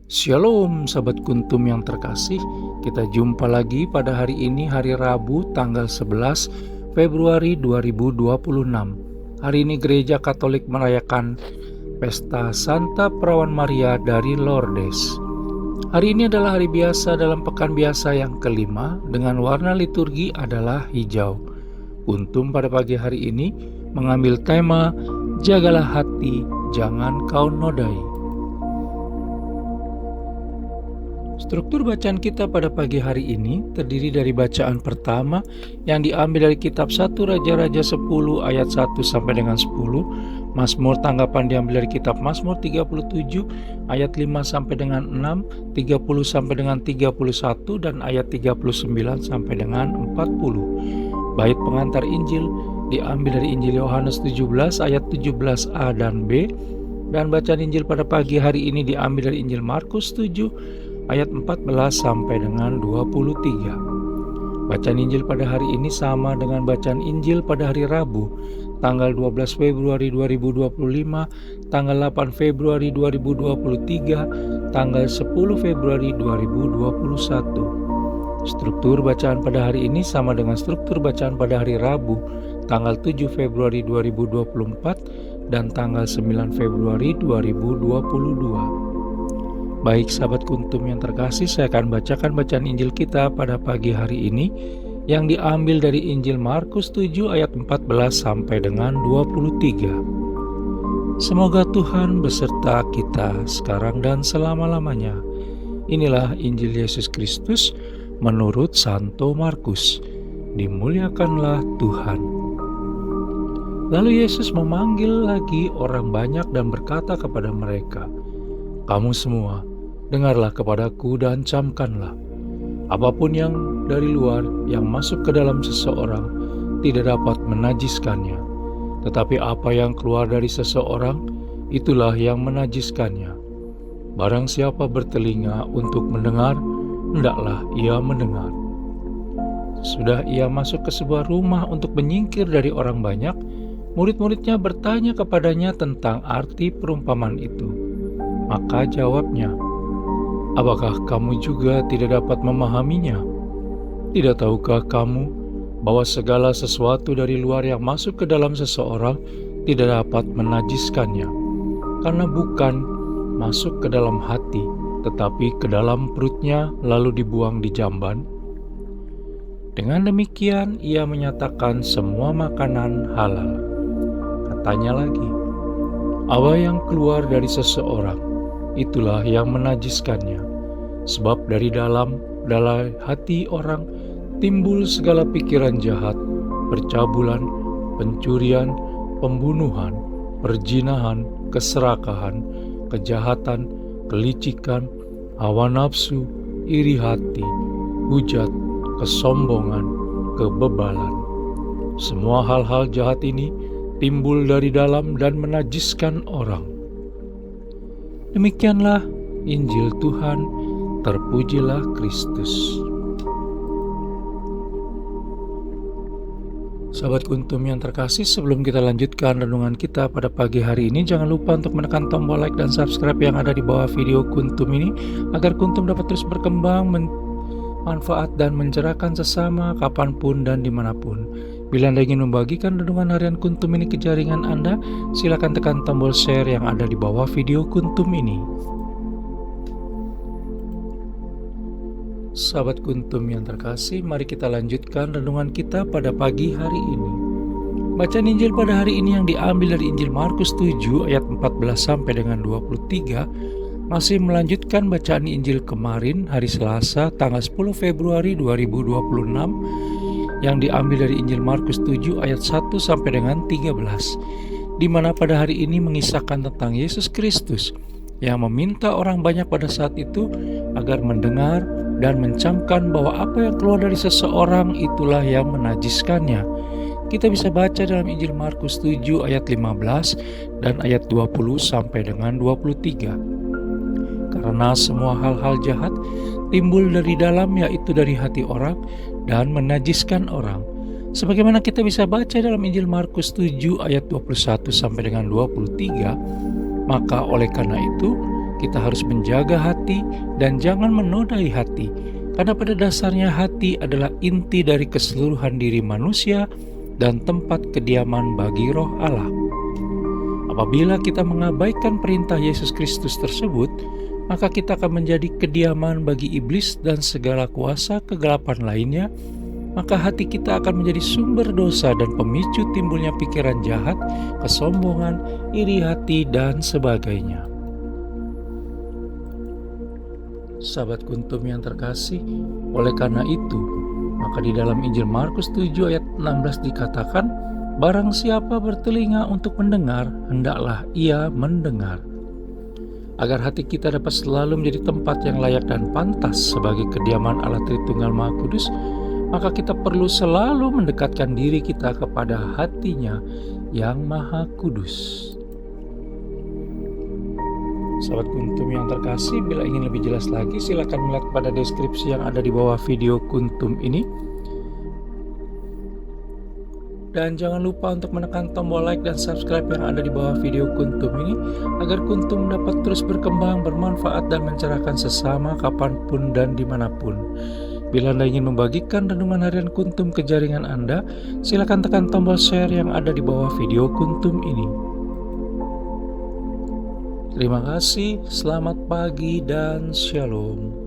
Shalom sahabat kuntum yang terkasih, kita jumpa lagi pada hari ini, hari Rabu tanggal 11 Februari 2026. Hari ini Gereja Katolik merayakan Pesta Santa Perawan Maria dari Lourdes. Hari ini adalah hari biasa dalam pekan biasa yang kelima dengan warna liturgi adalah hijau. Kuntum pada pagi hari ini mengambil tema Jagalah hati, jangan kau nodai. Struktur bacaan kita pada pagi hari ini terdiri dari bacaan pertama yang diambil dari kitab 1 Raja-Raja 10 ayat 1 sampai dengan 10. Mazmur tanggapan diambil dari kitab Mazmur 37 ayat 5 sampai dengan 6, 30 sampai dengan 31 dan ayat 39 sampai dengan 40. Bait pengantar Injil diambil dari Injil Yohanes 17 ayat 17a dan b, dan bacaan Injil pada pagi hari ini diambil dari Injil Markus 7 ayat 14 sampai dengan 23. Bacaan Injil pada hari ini sama dengan bacaan Injil pada hari Rabu, tanggal 12 Februari 2025, tanggal 8 Februari 2023, tanggal 10 Februari 2021. Struktur bacaan pada hari ini sama dengan struktur bacaan pada hari Rabu, tanggal 7 Februari 2024 dan tanggal 9 Februari 2022. Baik sahabat kuntum yang terkasih, saya akan bacakan bacaan Injil kita pada pagi hari ini yang diambil dari Injil Markus 7 ayat 14 sampai dengan 23. Semoga Tuhan beserta kita sekarang dan selama-lamanya. Inilah Injil Yesus Kristus menurut Santo Markus. Dimuliakanlah Tuhan. Lalu Yesus memanggil lagi orang banyak dan berkata kepada mereka, "Kamu semua, dengarlah kepadaku dan camkanlah. Apapun yang dari luar yang masuk ke dalam seseorang tidak dapat menajiskannya. Tetapi apa yang keluar dari seseorang, itulah yang menajiskannya. Barang siapa bertelinga untuk mendengar, hendaklah ia mendengar." Sudah ia masuk ke sebuah rumah untuk menyingkir dari orang banyak, murid-muridnya bertanya kepadanya tentang arti perumpamaan itu. Maka jawabnya, "Apakah kamu juga tidak dapat memahaminya? Tidak tahukah kamu bahwa segala sesuatu dari luar yang masuk ke dalam seseorang tidak dapat menajiskannya, karena bukan masuk ke dalam hati, tetapi ke dalam perutnya lalu dibuang di jamban?" Dengan demikian ia menyatakan semua makanan halal. Katanya lagi, "Apa yang keluar dari seseorang, itulah yang menajiskannya. Sebab dari dalam hati orang timbul segala pikiran jahat, percabulan, pencurian, pembunuhan, perzinahan, keserakahan, kejahatan, kelicikan, hawa nafsu, iri hati, hujat, kesombongan, kebebalan. Semua hal-hal jahat ini timbul dari dalam dan menajiskan orang." Demikianlah Injil Tuhan, terpujilah Kristus. Sahabat kuntum yang terkasih, sebelum kita lanjutkan renungan kita pada pagi hari ini, jangan lupa untuk menekan tombol like dan subscribe yang ada di bawah video kuntum ini, agar kuntum dapat terus berkembang, manfaat dan mencerahkan sesama kapanpun dan dimanapun. Bila Anda ingin membagikan renungan harian kuntum ini ke jaringan Anda, silakan tekan tombol share yang ada di bawah video kuntum ini. Sahabat kuntum yang terkasih, mari kita lanjutkan renungan kita pada pagi hari ini. Bacaan Injil pada hari ini yang diambil dari Injil Markus 7 ayat 14 sampai dengan 23 masih melanjutkan bacaan Injil kemarin hari Selasa tanggal 10 Februari 2026 yang diambil dari Injil Markus 7 ayat 1 sampai dengan 13, di mana pada hari ini mengisahkan tentang Yesus Kristus yang meminta orang banyak pada saat itu agar mendengar dan mencamkan bahwa apa yang keluar dari seseorang itulah yang menajiskannya. Kita bisa baca dalam Injil Markus 7 ayat 15 dan ayat 20 sampai dengan 23. Karena semua hal-hal jahat timbul dari dalam, yaitu dari hati orang, dan menajiskan orang. Sebagaimana kita bisa baca dalam Injil Markus 7 ayat 21 sampai dengan 23, maka oleh karena itu kita harus menjaga hati dan jangan menodai hati, karena pada dasarnya hati adalah inti dari keseluruhan diri manusia dan tempat kediaman bagi roh Allah. Apabila kita mengabaikan perintah Yesus Kristus tersebut, maka kita akan menjadi kediaman bagi iblis dan segala kuasa kegelapan lainnya. Maka hati kita akan menjadi sumber dosa dan pemicu timbulnya pikiran jahat, kesombongan, iri hati, dan sebagainya. Sahabat Kuntum yang terkasih, oleh karena itu, maka di dalam Injil Markus 7 ayat 16 dikatakan, barang siapa bertelinga untuk mendengar, hendaklah ia mendengar. Agar hati kita dapat selalu menjadi tempat yang layak dan pantas sebagai kediaman Allah Tritunggal Maha Kudus, maka kita perlu selalu mendekatkan diri kita kepada hatinya yang Maha Kudus. Sahabat Kuntum yang terkasih, bila ingin lebih jelas lagi, silakan melihat pada deskripsi yang ada di bawah video Kuntum ini. Dan jangan lupa untuk menekan tombol like dan subscribe yang ada di bawah video Kuntum ini, agar Kuntum dapat terus berkembang, bermanfaat, dan mencerahkan sesama kapanpun dan dimanapun. Bila Anda ingin membagikan renungan harian Kuntum ke jaringan Anda, silakan tekan tombol share yang ada di bawah video Kuntum ini. Terima kasih, selamat pagi, dan shalom.